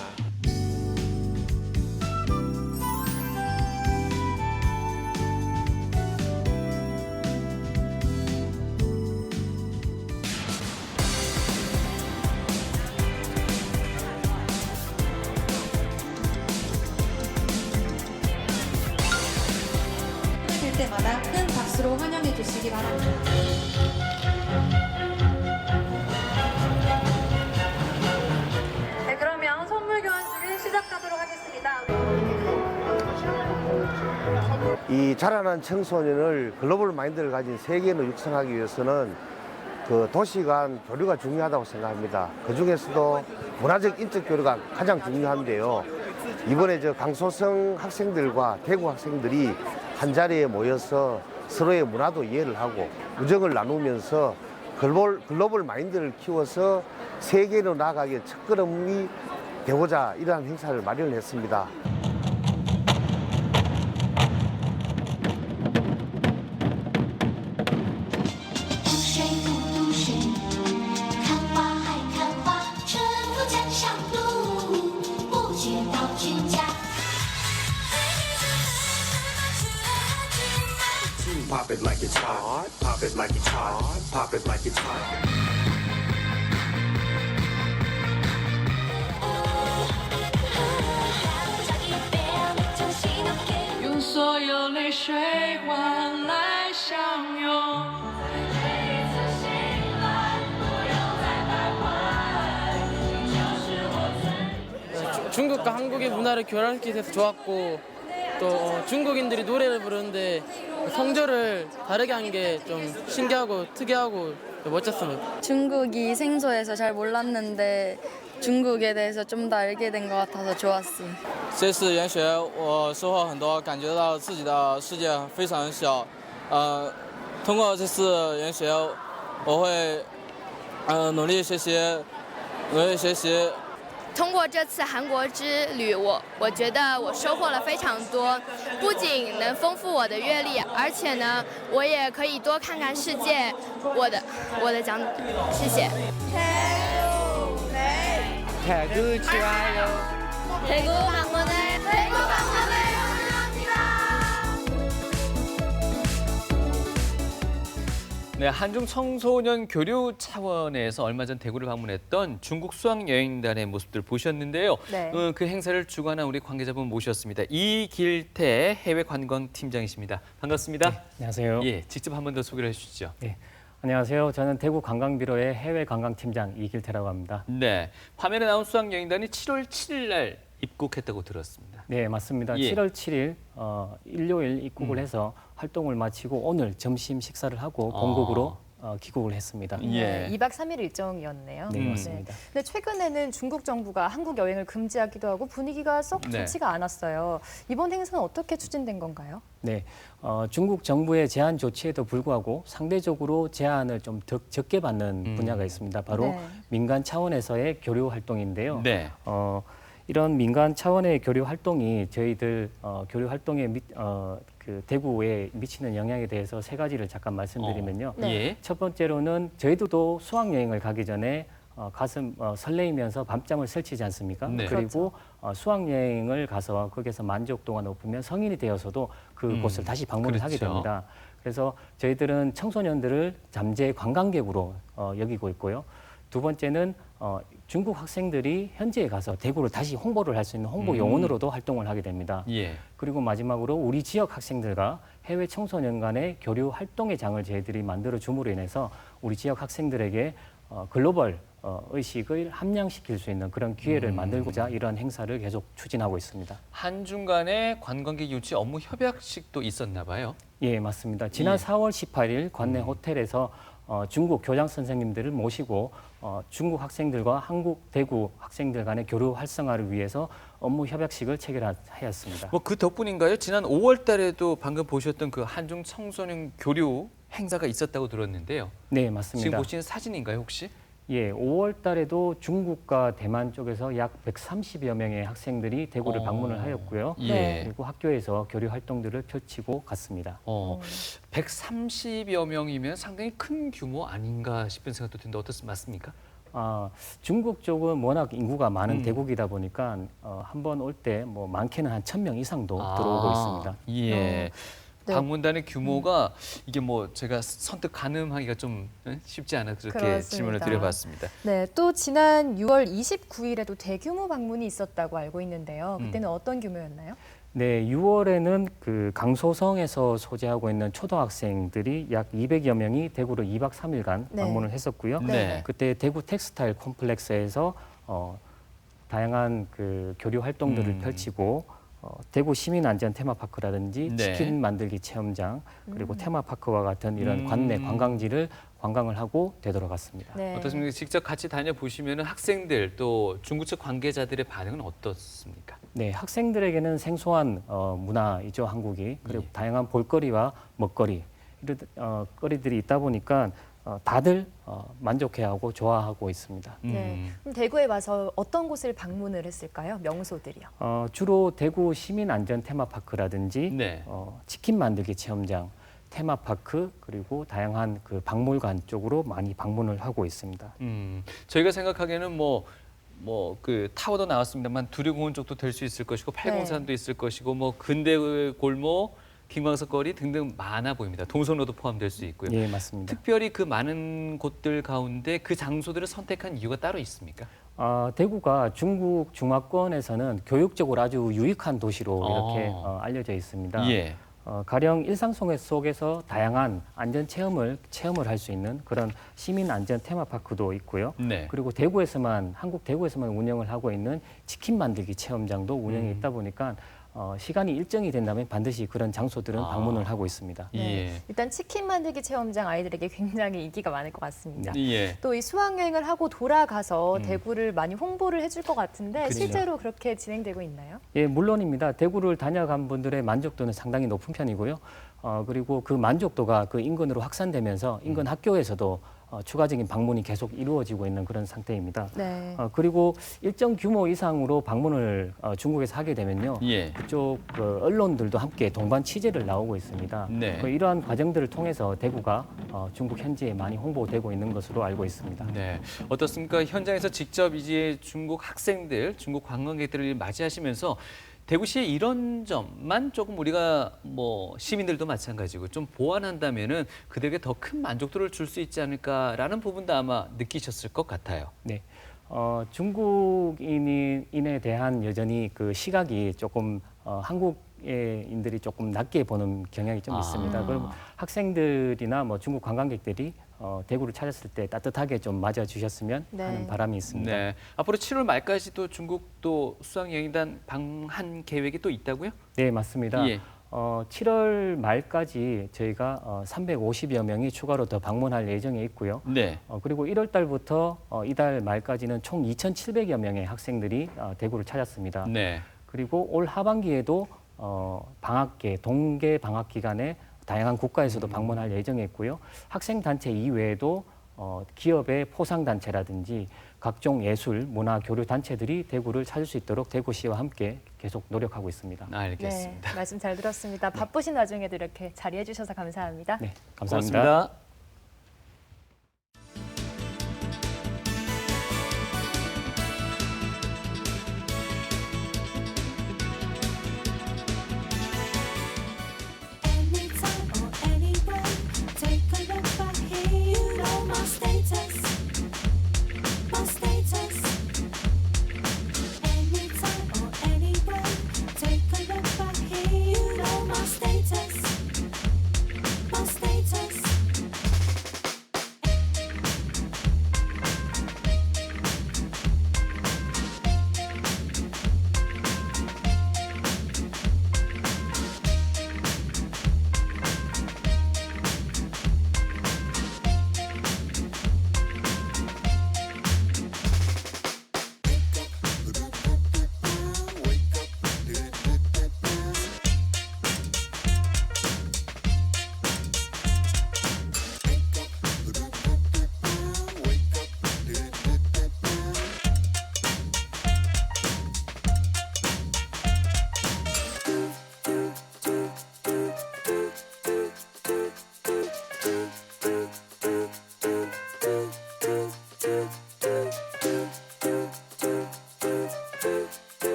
될 때마다 큰 박수로 환영해 주시기 바랍니다. 네, 그러면 선물 교환식을 시작하도록 하겠습니다. 이 자라난 청소년을 글로벌 마인드를 가진 세계인으로 육성하기 위해서는 그 도시 간 교류가 중요하다고 생각합니다. 그 중에서도 문화적 인적 교류가 가장 중요한데요. 이번에 강소성 학생들과 대구 학생들이 한 자리에 모여서 서로의 문화도 이해를 하고 우정을 나누면서 글로벌 마인드를 키워서 세계로 나아가기에 첫걸음이 되고자 이러한 행사를 마련했습니다. Pop it like it's hot. Pop it like it's hot. Pop it like it's hot. 중국과 한국의 문화를 교란시키게 돼서 좋았고 또 중국인들이 노래를 부르는데 성조를 다르게 한 게 좀 신기하고 특이하고 멋졌습니다. 중국이 생소해서 잘 몰랐는데 중국에 대해서 좀 더 알게 된 것 같아서 좋았습니다. 这次研学我收获很多，感觉到自己的世界非常小。通过这次研学，我会努力学习，通过这次韩国之旅，我觉得我收获了非常多，不仅能丰富我的阅历，而且呢，我也可以多看看世界。我的讲，谢谢。 태국 좋아요. 대구 방문을 네, 한중 청소년 교류 차원에서 얼마 전 대구를 방문했던 중국 수학여행단의 모습들 보셨는데요. 네. 그 행사를 주관한 우리 관계자분 모셨습니다. 이길태 해외관광팀장이십니다. 반갑습니다. 네, 안녕하세요. 예, 직접 한 번 더 소개를 해주시죠. 네, 안녕하세요. 저는 대구 관광비로의 해외관광팀장 이길태라고 합니다. 네, 화면에 나온 수학여행단이 7월 7일 날 입국했다고 들었습니다. 네, 맞습니다. 예. 7월 7일 일요일 입국을 해서 활동을 마치고 오늘 점심 식사를 하고 본국으로 귀국을 했습니다. 네, 2박 3일 일정이었네요. 네, 맞습니다. 근데 최근에는 중국 정부가 한국 여행을 금지하기도 하고 분위기가 썩 네. 좋지가 않았어요. 이번 행사는 어떻게 추진된 건가요? 네, 중국 정부의 제한 조치에도 불구하고 상대적으로 제한을 좀 적게 받는 분야가 있습니다. 바로 네. 민간 차원에서의 교류 활동인데요. 네. 이런 민간 차원의 교류 활동이 저희들 교류 활동에 그 대구에 미치는 영향에 대해서 세 가지를 잠깐 말씀드리면요. 네. 첫 번째로는 저희도 수학여행을 가기 전에 가슴 설레이면서 밤잠을 설치지 않습니까? 네. 그리고 수학여행을 가서 거기서 만족도가 높으면 성인이 되어서도 그곳을 다시 방문을 하게 그렇죠. 됩니다. 그래서 저희들은 청소년들을 잠재 관광객으로 여기고 있고요. 두 번째는 중국 학생들이 현지에 가서 대구를 다시 홍보를 할 수 있는 홍보 요원으로도 활동을 하게 됩니다. 예. 그리고 마지막으로 우리 지역 학생들과 해외 청소년 간의 교류 활동의 장을 저희들이 만들어 줌으로 인해서 우리 지역 학생들에게 글로벌 의식을 함양시킬 수 있는 그런 기회를 만들고자 이러한 행사를 계속 추진하고 있습니다. 한중 간의 관광객 유치 업무 협약식도 있었나 봐요. 예, 맞습니다. 지난 4월 18일 관내 호텔에서 중국 교장 선생님들을 모시고 중국 학생들과 한국 대구 학생들 간의 교류 활성화를 위해서 업무 협약식을 체결하였습니다. 뭐 그 덕분인가요? 지난 5월 달에도 방금 보셨던 그 한중 청소년 교류 행사가 있었다고 들었는데요. 네, 맞습니다. 지금 보시는 사진인가요, 혹시? 예, 5월 달에도 중국과 대만 쪽에서 약 130여 명의 학생들이 대구를 방문을 하였고요. 예. 그리고 학교에서 교류 활동들을 펼치고 갔습니다. 130여 명이면 상당히 큰 규모 아닌가 싶은 생각도 드는데 맞습니까? 중국 쪽은 워낙 인구가 많은 대국이다 보니까 한 번 올 때 뭐 많게는 한 1,000명 이상도 들어오고 있습니다. 예. 네. 방문단의 규모가 이게 뭐 제가 선뜻 가늠하기가 좀 쉽지 않아 그렇게 그렇습니다. 질문을 드려봤습니다. 네, 또 지난 6월 29일에도 대규모 방문이 있었다고 알고 있는데요. 그때는 어떤 규모였나요? 네, 6월에는 그 강소성에서 소재하고 있는 초등학생들이 약 200여 명이 대구로 2박 3일간 네. 방문을 했었고요. 네. 그때 대구 텍스타일 콤플렉스에서 다양한 그 교류 활동들을 펼치고 대구 시민안전 테마파크라든지 네. 치킨 만들기 체험장 그리고 테마파크와 같은 이런 관내 관광지를 관광을 하고 되돌아갔습니다. 네. 어떻습니까? 직접 같이 다녀보시면 학생들 또 중국 측 관계자들의 반응은 어떻습니까? 네, 학생들에게는 생소한 문화이죠, 한국이. 그리고 다양한 볼거리와 먹거리 이런 거리들이 있다 보니까 다들 만족해하고 좋아하고 있습니다. 네. 그럼 대구에 와서 어떤 곳을 방문을 했을까요? 명소들이요. 주로 대구 시민안전 테마파크라든지 네. 치킨 만들기 체험장, 테마파크 그리고 다양한 그 박물관 쪽으로 많이 방문을 하고 있습니다. 저희가 생각하기에는 뭐 그 타워도 나왔습니다만 두류공원 쪽도 될 수 있을 것이고 팔공산도 있을 것이고 뭐 근대 골목, 김광석 거리 등등 많아 보입니다. 동성로도 포함될 수 있고요. 예, 맞습니다. 특별히 그 많은 곳들 가운데 그 장소들을 선택한 이유가 따로 있습니까? 대구가 중국 중화권에서는 교육적으로 아주 유익한 도시로 이렇게 알려져 있습니다. 예. 가령 일상 속에서 다양한 안전 체험을 할 수 있는 그런 시민 안전 테마파크도 있고요. 네. 그리고 한국 대구에서만 운영을 하고 있는 치킨 만들기 체험장도 운영이 있다 보니까 시간이 일정이 된다면 반드시 그런 장소들은 방문을 하고 있습니다. 예. 일단 치킨 만들기 체험장 아이들에게 굉장히 인기가 많을 것 같습니다. 예. 또 이 수학여행을 하고 돌아가서 대구를 많이 홍보를 해줄 것 같은데 그렇죠. 실제로 그렇게 진행되고 있나요? 예, 물론입니다. 대구를 다녀간 분들의 만족도는 상당히 높은 편이고요. 그리고 그 만족도가 그 인근으로 확산되면서 인근 학교에서도 추가적인 방문이 계속 이루어지고 있는 그런 상태입니다. 네. 그리고 일정 규모 이상으로 방문을 중국에서 하게 되면요. 예. 그쪽 언론들도 함께 동반 취재를 나오고 있습니다. 네. 이러한 과정들을 통해서 대구가 중국 현지에 많이 홍보되고 있는 것으로 알고 있습니다. 네, 어떻습니까? 현장에서 직접 이제 중국 학생들, 중국 관광객들을 맞이하시면서 대구시의 이런 점만 조금 우리가 뭐 시민들도 마찬가지고 좀 보완한다면은 그들에게 더 큰 만족도를 줄 수 있지 않을까라는 부분도 아마 느끼셨을 것 같아요. 네. 중국인에 대한 여전히 그 시각이 조금 한국인들이 조금 낮게 보는 경향이 좀 있습니다. 그럼 학생들이나 뭐 중국 관광객들이 대구를 찾았을 때 따뜻하게 좀 맞아주셨으면 하는 바람이 있습니다. 네. 앞으로 7월 말까지도 중국도 수학여행단 방한 계획이 또 있다고요? 네, 맞습니다. 예. 7월 말까지 저희가 350여 명이 추가로 더 방문할 예정에 있고요. 네. 그리고 1월 달부터 이달 말까지는 총 2,700여 명의 학생들이 대구를 찾았습니다. 네. 그리고 올 하반기에도 방학계, 동계 방학 기간에 다양한 국가에서도 방문할 예정에 있고요. 학생 단체 이외에도 기업의 포상 단체라든지 각종 예술, 문화, 교류 단체들이 대구를 찾을 수 있도록 대구시와 함께 계속 노력하고 있습니다. 알겠습니다. 네, 말씀 잘 들었습니다. 바쁘신 와중에도 이렇게 자리해 주셔서 감사합니다. 네, 감사합니다. 고맙습니다.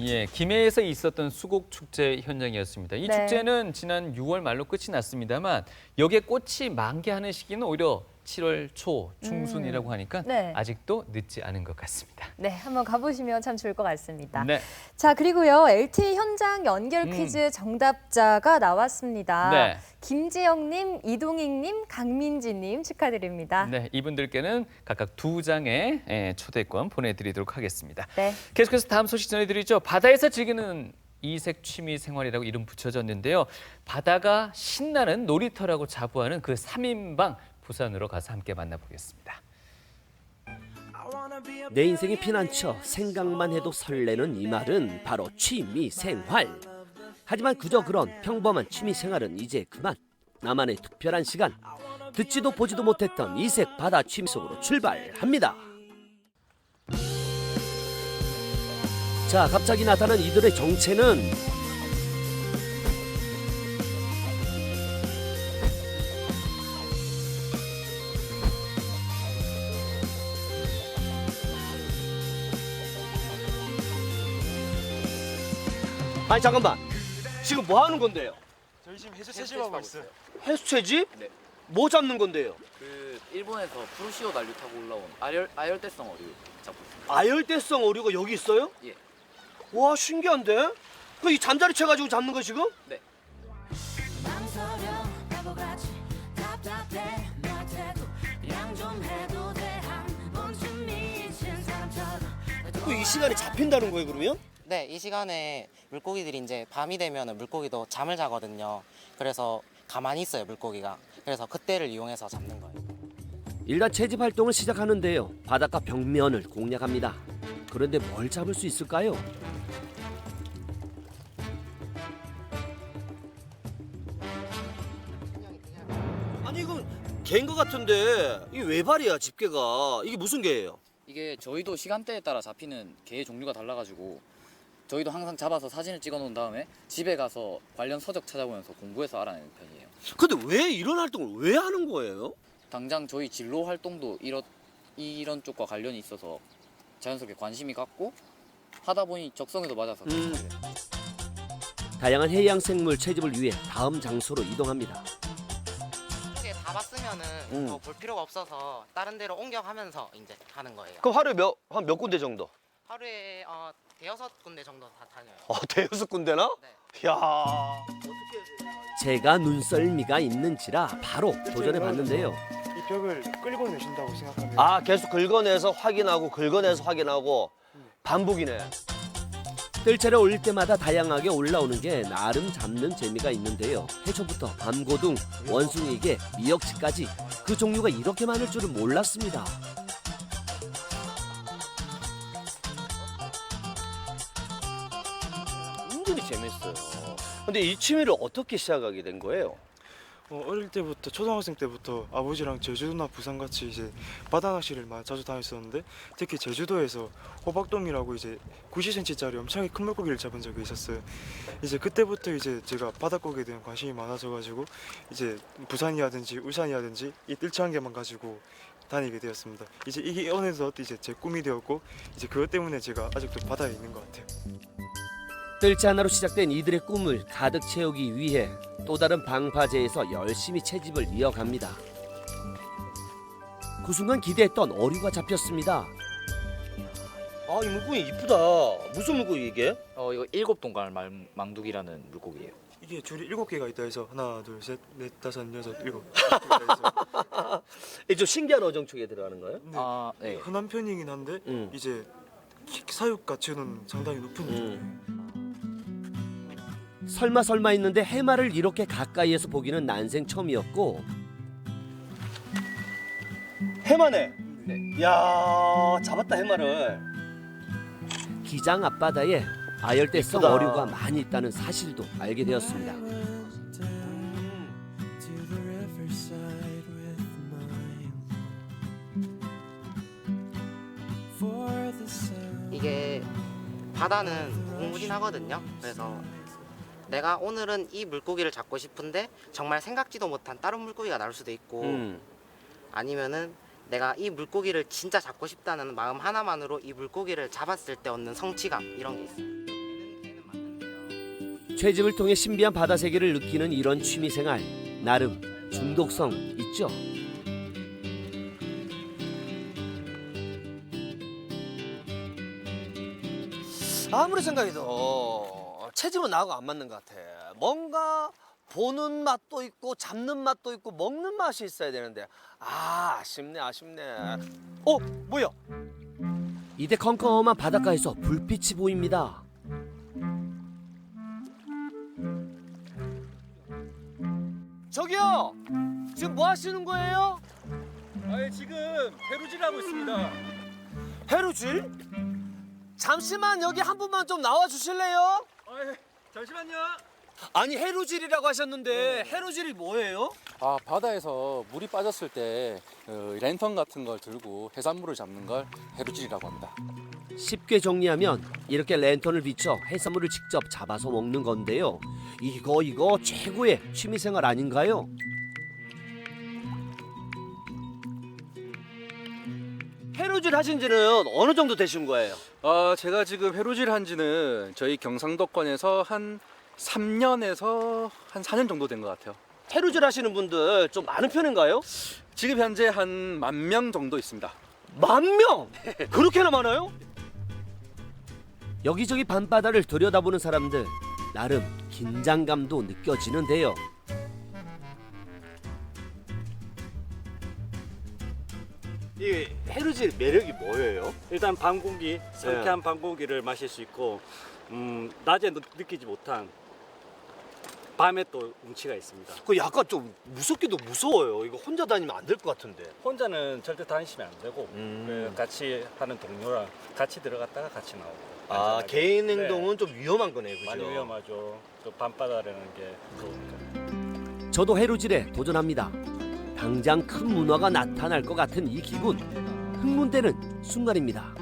예, 김해에서 있었던 수곡 축제 현장이었습니다. 이 네. 축제는 지난 6월 말로 끝이 났습니다만 여기에 꽃이 만개하는 시기는 오히려 7월 초 중순이라고 하니까 네. 아직도 늦지 않은 것 같습니다. 네, 한번 가보시면 참 좋을 것 같습니다. 네. 자, 그리고요. LTE 현장 연결 퀴즈 정답자가 나왔습니다. 네. 김지영님, 이동익님, 강민지님 축하드립니다. 네, 이분들께는 각각 2장의 초대권 보내드리도록 하겠습니다. 네. 계속해서 다음 소식 전해드리죠. 바다에서 즐기는 이색 취미 생활이라고 이름 붙여졌는데요. 바다가 신나는 놀이터라고 자부하는 그 3인방 부산으로 가서 함께 만나보겠습니다. 내 인생이 피난처 생각만 해도 설레는 이 말은 바로 취미 생활. 하지만 그저 그런 평범한 취미 생활은 이제 그만. 나만의 특별한 시간, 듣지도 보지도 못했던 이색 바다 취미 속으로 출발합니다. 자, 갑자기 나타난 이들의 정체는 아니 잠깐만, 지금 뭐 하는 건데요? 저희 지금 해수 채집하고 있어요. 해수 채집? 네. 뭐 잡는 건데요? 그 일본에서 프루시오 난류 타고 올라온 아열대성 어류 잡고 있습니다. 아열대성 어류가 여기 있어요? 예. 와, 신기한데? 그 이 잠자리 채가지고 잡는 거 지금? 네. 이 시간에 잡힌다는 거예요, 그러면? 네, 이 시간에 물고기들이 이제 밤이 되면 물고기도 잠을 자거든요. 그래서 가만히 있어요, 물고기가. 그래서 그때를 이용해서 잡는 거예요. 일단 채집 활동을 시작하는데요. 바닷가 벽면을 공략합니다. 그런데 뭘 잡을 수 있을까요? 아니 이거 개인 거 같은데 이게 외발이야, 집게가. 이게 무슨 개예요? 이게 저희도 시간대에 따라 잡히는 개 종류가 달라가지고 저희도 항상 잡아서 사진을 찍어 놓은 다음에 집에 가서 관련 서적 찾아보면서 공부해서 알아내는 편이에요. 근데 왜 이런 활동을 왜 하는 거예요? 당장 저희 진로 활동도 이런 쪽과 관련이 있어서 자연스럽게 관심이 갔고 하다 보니 적성에도 맞아서 다양한 해양 생물 채집을 위해 다음 장소로 이동합니다. 이게 다 봤으면은 뭐 볼 필요가 없어서 다른 데로 옮겨가면서 이제 하는 거예요. 그럼 하루에 한 몇 군데 정도? 하루에 대여섯 군데 정도 다 다녀요. 대여섯 군데나? 네. 야. 제가 눈썰미가 있는지라 바로 도전해 봤는데요. 이 벽을 끌고 내신다고 생각하면 계속 긁어내서 확인하고 반복이네. 뜰채를 올릴 때마다 다양하게 올라오는 게 나름 잡는 재미가 있는데요. 해초부터 밤고둥, 원숭이에게 미역치까지 그 종류가 이렇게 많을 줄은 몰랐습니다. 은근히 재밌어요. 근데 이 취미를 어떻게 시작하게 된 거예요? 어릴 때부터 초등학생 때부터 아버지랑 제주도나 부산 같이 이제 바다 낚시를 자주 다녔었는데 특히 제주도에서 호박돔이라고 이제 90cm짜리 엄청 큰 물고기를 잡은 적이 있었어요. 이제 그때부터 이제 제가 바닷고기에 대한 관심이 많아져가지고 이제 부산이라든지 울산이라든지 이 뜰채 한 개만 가지고 다니게 되었습니다. 이제 이게 어느덧 이제 제 꿈이 되었고 이제 그것 때문에 제가 아직도 바다에 있는 것 같아요. 뜰채 하나로 시작된 이들의 꿈을 가득 채우기 위해 또 다른 방파제에서 열심히 채집을 이어갑니다. 그 순간 기대했던 어류가 잡혔습니다. 이 물고기 이쁘다. 무슨 물고기 이게? 이거 7동갈 망둑이라는 물고기예요. 이게 줄이 7개가 있다 해서 하나, 둘, 셋, 넷, 다섯, 여섯, 일곱. 이게 좀 신기한 어종축에 들어가는 거예요? 네. 네. 흔한 편이긴 한데 이제 사육 가치는 상당히 높은 종. 설마 했는데 해마를 이렇게 가까이에서 보기는 난생 처음이었고. 해마네. 네. 야, 잡았다 해마를. 기장 앞바다에 아열대성 이쁘다. 어류가 많이 있다는 사실도 알게 되었습니다. 이게 바다는 무궁무진하거든요. 그래서 내가 오늘은 이 물고기를 잡고 싶은데 정말 생각지도 못한 다른 물고기가 나올 수도 있고 아니면은 내가 이 물고기를 진짜 잡고 싶다는 마음 하나만으로 이 물고기를 잡았을 때 얻는 성취감 이런 게 있어요. 채집을 통해 신비한 바다 세계를 느끼는 이런 취미생활 나름 중독성 있죠? 아무리 생각해도 채집은 나하고 안 맞는 것 같아. 뭔가 보는 맛도 있고 잡는 맛도 있고 먹는 맛이 있어야 되는데 아쉽네. 뭐야? 이때 컴컴한 바닷가에서 불빛이 보입니다. 저기요! 지금 뭐 하시는 거예요? 지금 해루질하고 있습니다. 해루질? 잠시만 여기 한 분만 좀 나와 주실래요? 잠시만요. 아니 해루질이라고 하셨는데 해루질이 뭐예요? 바다에서 물이 빠졌을 때 랜턴 같은 걸 들고 해산물을 잡는 걸 해루질이라고 합니다. 쉽게 정리하면 이렇게 랜턴을 비춰 해산물을 직접 잡아서 먹는 건데요. 이거 최고의 취미생활 아닌가요? 해루질 하신 지는 어느 정도 되신 거예요? 제가 지금 해루질 한 지는 저희 경상도권에서 한 3년에서 한 4년 정도 된 것 같아요. 해루질 하시는 분들 좀 많은 편인가요? 지금 현재 한 10,000명 정도 있습니다. 10,000명? 그렇게나 많아요? 여기저기 밤바다를 들여다보는 사람들 나름 긴장감도 느껴지는데요. 이 해루질 매력이 뭐예요? 일단 밤고기, 상쾌한 밤고기를 마실 수 있고 낮에 느끼지 못한 밤에 또 운치가 있습니다. 그 약간 좀 무섭기도 무서워요. 이거 혼자 다니면 안 될 것 같은데. 혼자는 절대 다니시면 안 되고 그 같이 하는 동료랑 같이 들어갔다가 같이 나오고. 안전하게. 개인 행동은 좀 위험한 거네요, 그죠? 많이 위험하죠. 또 밤바다라는 게 무서우니까. 저도 해루질에 도전합니다. 당장 큰 문어가 나타날 것 같은 이 기분, 흥분되는 순간입니다.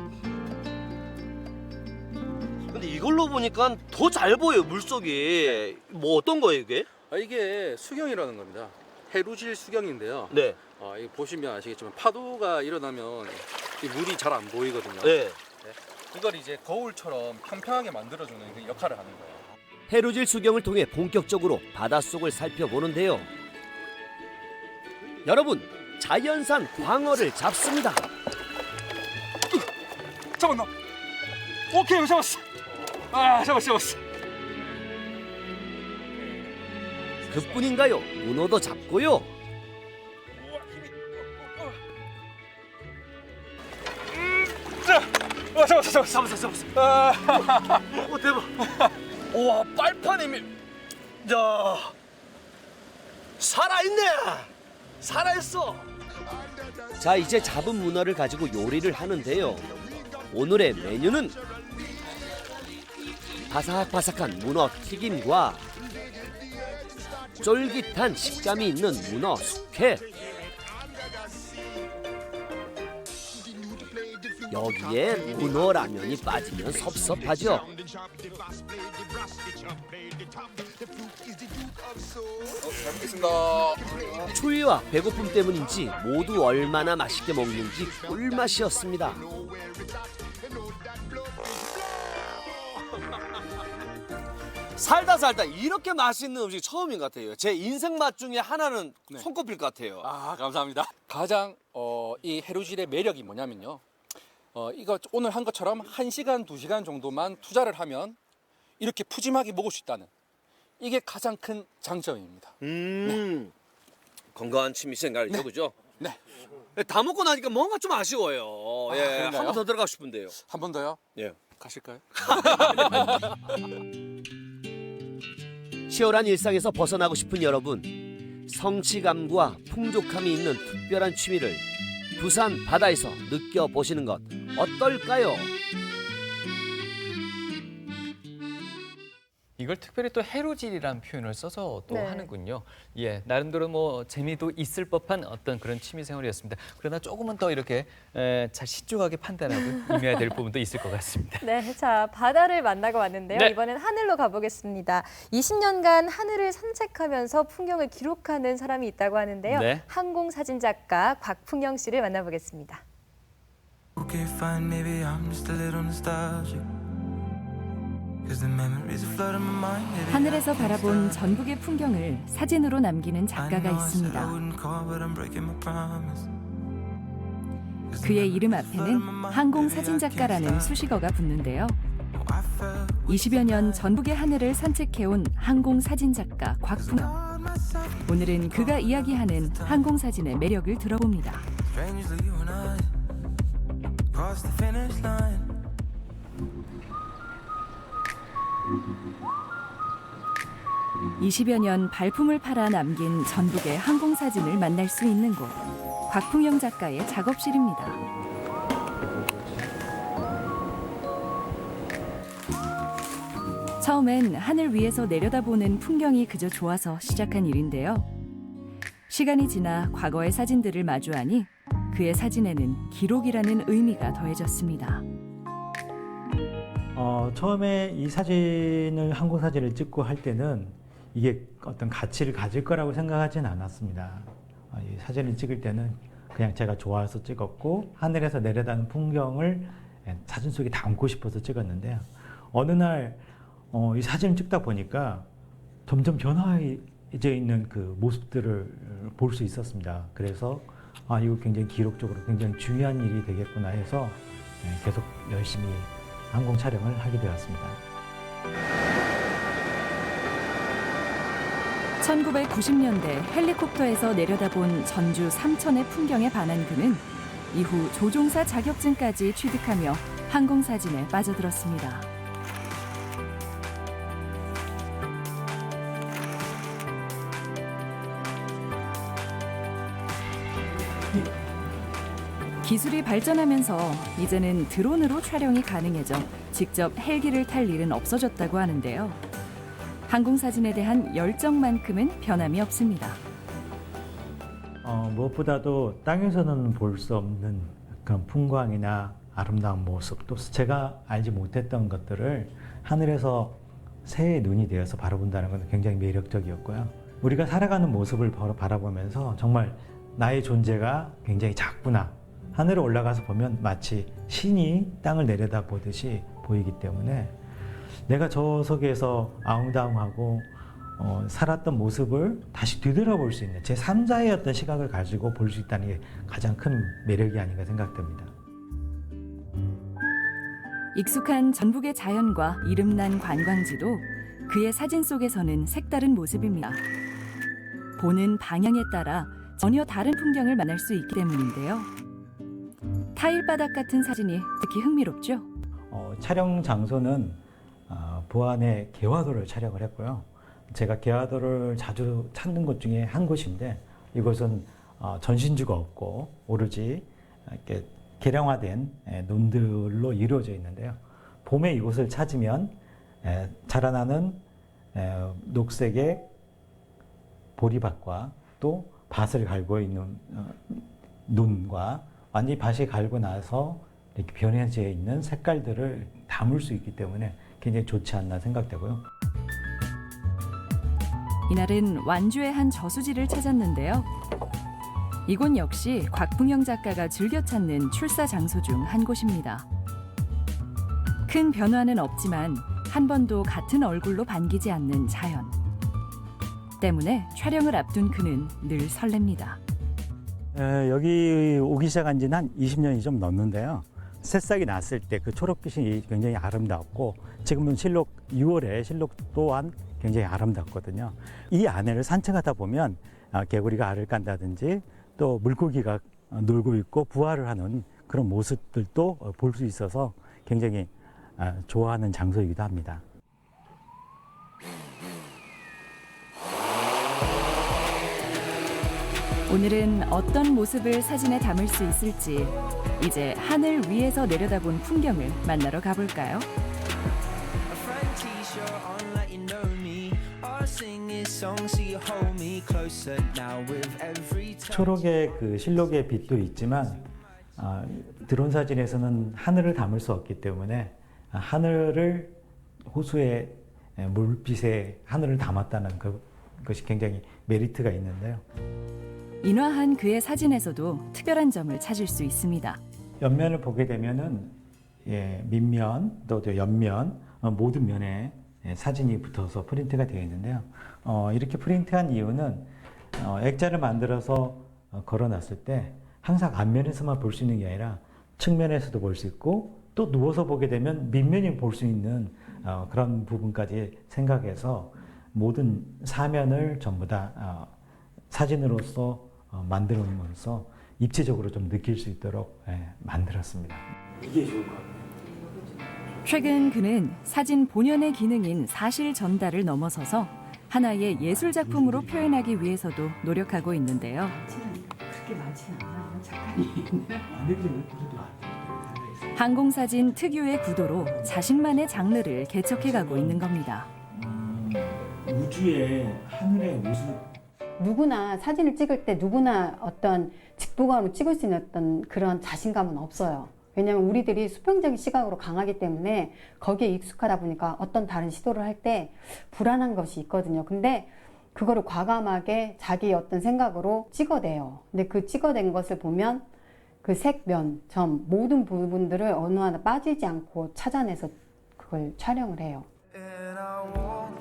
근데 이걸로 보니까 더 잘 보여요, 물속이. 뭐 어떤 거예요, 이게? 이게 수경이라는 겁니다. 해루질 수경인데요. 네. 이거 보시면 아시겠지만 파도가 일어나면 이 물이 잘 안 보이거든요. 네. 이걸 이제 거울처럼 평평하게 만들어주는 그 역할을 하는 거예요. 해루질 수경을 통해 본격적으로 바닷속을 살펴보는데요. 여러분, 자연산 광어를 잡습니다. 잡았나? 오케이, 잡았어. 잡았어. 그뿐인가요? 문어도 잡고요. 잡았어. 오, 대박. 우와, 빨판이 야, 살아있어. 자, 이제 잡은 문어를 가지고 요리를 하는데요. 오늘의 메뉴는 바삭바삭한 문어 튀김과 쫄깃한 식감이 있는 문어 숙회. 여기에 문어 라면이 빠지면 섭섭하죠. 잘 먹겠습니다. 추위와 배고픔 때문인지 모두 얼마나 맛있게 먹는지 꿀맛이었습니다. 살다 이렇게 맛있는 음식 처음인 것 같아요. 제 인생 맛 중에 하나는 손꼽힐 것 같아요. 감사합니다. 가장 이 해루질의 매력이 뭐냐면요. 이거 오늘 한 것처럼 1시간, 2시간 정도만 투자를 하면 이렇게 푸짐하게 먹을 수 있다는 이게 가장 큰 장점입니다. 건강한 취미생활이죠, 그죠? 네. 다 먹고 나니까 뭔가 좀 아쉬워요. 한 그런가요? 번 더 들어가고 싶은데요. 한 번 더요? 예. 가실까요? 치열한 일상에서 벗어나고 싶은 여러분, 성취감과 풍족함이 있는 특별한 취미를 부산 바다에서 느껴보시는 것 어떨까요? 이걸 특별히 또 해루질이라는 표현을 써서 또 네. 하는군요. 예, 나름대로 뭐 재미도 있을 법한 어떤 그런 취미 생활이었습니다. 그러나 조금은 더 이렇게 잘 신중하게 판단하고 임해야 될 부분도 있을 것 같습니다. 네, 자 바다를 만나고 왔는데요. 네. 이번엔 하늘로 가보겠습니다. 20년간 하늘을 산책하면서 풍경을 기록하는 사람이 있다고 하는데요. 네. 항공사진 작가 곽풍영 씨를 만나보겠습니다. Okay, fine, maybe I'm just a little nostalgic. 하늘에서 바라본 전국의 풍경을 사진으로 남기는 작가가 있습니다. 그의 이름 앞에는 항공사진작가라는 수식어가 붙는데요. 20여 년 전국의 하늘을 산책해온 항공사진작가 곽풍영. 오늘은 그가 이야기하는 항공사진의 매력을 들어봅니다. 20여 년 발품을 팔아 남긴 전국의 항공사진을 만날 수 있는 곳, 곽풍영 작가의 작업실입니다. 처음엔 하늘 위에서 내려다보는 풍경이 그저 좋아서 시작한 일인데요. 시간이 지나 과거의 사진들을 마주하니 그의 사진에는 기록이라는 의미가 더해졌습니다. 처음에 이 사진을 항공사진을 찍고 할 때는 이게 어떤 가치를 가질 거라고 생각하지는 않았습니다. 이 사진을 찍을 때는 그냥 제가 좋아서 찍었고 하늘에서 내려다는 풍경을 사진 속에 담고 싶어서 찍었는데요. 어느 날 이 사진을 찍다 보니까 점점 변화해 있는 그 모습들을 볼 수 있었습니다. 그래서 이거 굉장히 기록적으로 굉장히 중요한 일이 되겠구나 해서 계속 열심히 항공 촬영을 하게 되었습니다. 1990년대 헬리콥터에서 내려다본 전주 삼천의 풍경에 반한 그는 이후 조종사 자격증까지 취득하며 항공사진에 빠져들었습니다. 기술이 발전하면서 이제는 드론으로 촬영이 가능해져 직접 헬기를 탈 일은 없어졌다고 하는데요. 항공사진에 대한 열정만큼은 변함이 없습니다. 무엇보다도 땅에서는 볼 수 없는 그런 풍광이나 아름다운 모습, 또 제가 알지 못했던 것들을 하늘에서 새의 눈이 되어서 바라본다는 것은 굉장히 매력적이었고요. 우리가 살아가는 모습을 바라보면서 정말 나의 존재가 굉장히 작구나. 하늘에 올라가서 보면 마치 신이 땅을 내려다보듯이 보이기 때문에 내가 저 속에서 아웅다웅하고 살았던 모습을 다시 되돌아볼 수 있는 제3자의 어떤 시각을 가지고 볼 수 있다는 게 가장 큰 매력이 아닌가 생각됩니다. 익숙한 전북의 자연과 이름난 관광지도 그의 사진 속에서는 색다른 모습입니다. 보는 방향에 따라 전혀 다른 풍경을 만날 수 있기 때문인데요. 타일바닥 같은 사진이 특히 흥미롭죠? 촬영 장소는 부안의 개화도를 촬영을 했고요. 제가 개화도를 자주 찾는 곳 중에 한 곳인데 이곳은 전신주가 없고 오로지 이렇게 개량화된 논들로 이루어져 있는데요. 봄에 이곳을 찾으면 자라나는 녹색의 보리밭과 또 밭을 갈고 있는 논과 완전히 밭이 갈고 나서 이렇게 변해져 있는 색깔들을 담을 수 있기 때문에 굉장히 좋지 않나 생각되고요. 이날은 완주의 한 저수지를 찾았는데요. 이곳 역시 곽풍영 작가가 즐겨 찾는 출사 장소 중 한 곳입니다. 큰 변화는 없지만 한 번도 같은 얼굴로 반기지 않는 자연. 때문에 촬영을 앞둔 그는 늘 설렙니다. 여기 오기 시작한 지는 한 20년이 좀 넘는데요. 새싹이 났을 때 그 초록빛이 굉장히 아름답고 지금은 실록 6월에 실록 또한 굉장히 아름답거든요. 이 안에를 산책하다 보면 개구리가 알을 깐다든지 또 물고기가 놀고 있고 부화를 하는 그런 모습들도 볼 수 있어서 굉장히 좋아하는 장소이기도 합니다. 오늘은 어떤 모습을 사진에 담을 수 있을지 이제 하늘 위에서 내려다본 풍경을 만나러 가볼까요? 초록의 그 실록의 빛도 있지만 드론 사진에서는 하늘을 담을 수 없기 때문에 하늘을 호수의 물빛에 하늘을 담았다는 것이 굉장히 메리트가 있는데요. 인화한 그의 사진에서도 특별한 점을 찾을 수 있습니다. 옆면을 보게 되면은 밑면 또 옆면 모든 면에 사진이 붙어서 프린트가 되어 있는데요. 이렇게 프린트한 이유는 액자를 만들어서 걸어놨을 때 항상 앞면에서만 볼 수 있는 게 아니라 측면에서도 볼 수 있고 또 누워서 보게 되면 밑면이 볼 수 있는 그런 부분까지 생각해서 모든 사면을 전부 다 사진으로서 만들면서 입체적으로 좀 느낄 수 있도록 만들었습니다. 이게 좋을 것 같아요. 최근 그는 사진 본연의 기능인 사실 전달을 넘어서서 하나의 예술 작품으로 표현하기 위해서도 노력하고 있는데요. 그렇게 많지는 않아요, 작가님. 항공사진 특유의 구도로 자신만의 장르를 개척해가고 있는 겁니다. 우주의 하늘의 모습. 누구나 사진을 찍을 때 누구나 어떤 직보감으로 찍을 수 있는 어떤 그런 자신감은 없어요. 왜냐하면 우리들이 수평적인 시각으로 강하기 때문에 거기에 익숙하다 보니까 어떤 다른 시도를 할 때 불안한 것이 있거든요. 근데 그거를 과감하게 자기 어떤 생각으로 찍어내요. 근데 그 찍어낸 것을 보면 그 색, 면, 점 모든 부분들을 어느 하나 빠지지 않고 찾아내서 그걸 촬영을 해요.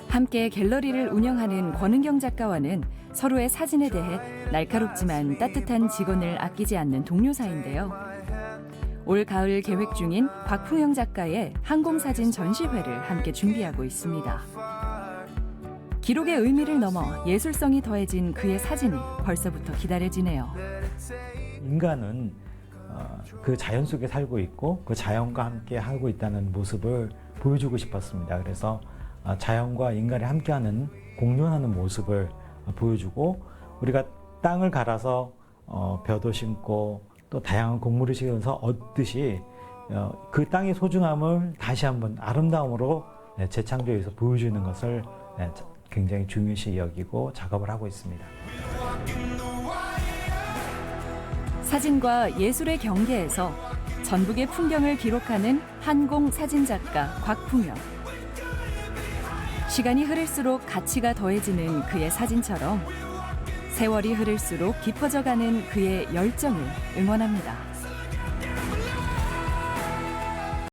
함께 갤러리를 운영하는 권은경 작가와는 서로의 사진에 대해 날카롭지만 따뜻한 직원을 아끼지 않는 동료 사이인데요. 올 가을 계획 중인 곽풍영 작가의 항공사진 전시회를 함께 준비하고 있습니다. 기록의 의미를 넘어 예술성이 더해진 그의 사진이 벌써부터 기다려지네요. 인간은 그 자연 속에 살고 있고 그 자연과 함께 하고 있다는 모습을 보여주고 싶었습니다. 그래서 자연과 인간이 함께하는 공존하는 모습을 보여주고 우리가 땅을 갈아서 벼도 심고 또 다양한 곡물을 심어서 얻듯이 그 땅의 소중함을 다시 한번 아름다움으로 재창조해서 보여주는 것을 굉장히 중요시 여기고 작업을 하고 있습니다. 사진과 예술의 경계에서 전북의 풍경을 기록하는 항공 사진 작가 곽풍영. 시간이 흐를수록 가치가 더해지는 그의 사진처럼 세월이 흐를수록 깊어져가는 그의 열정을 응원합니다.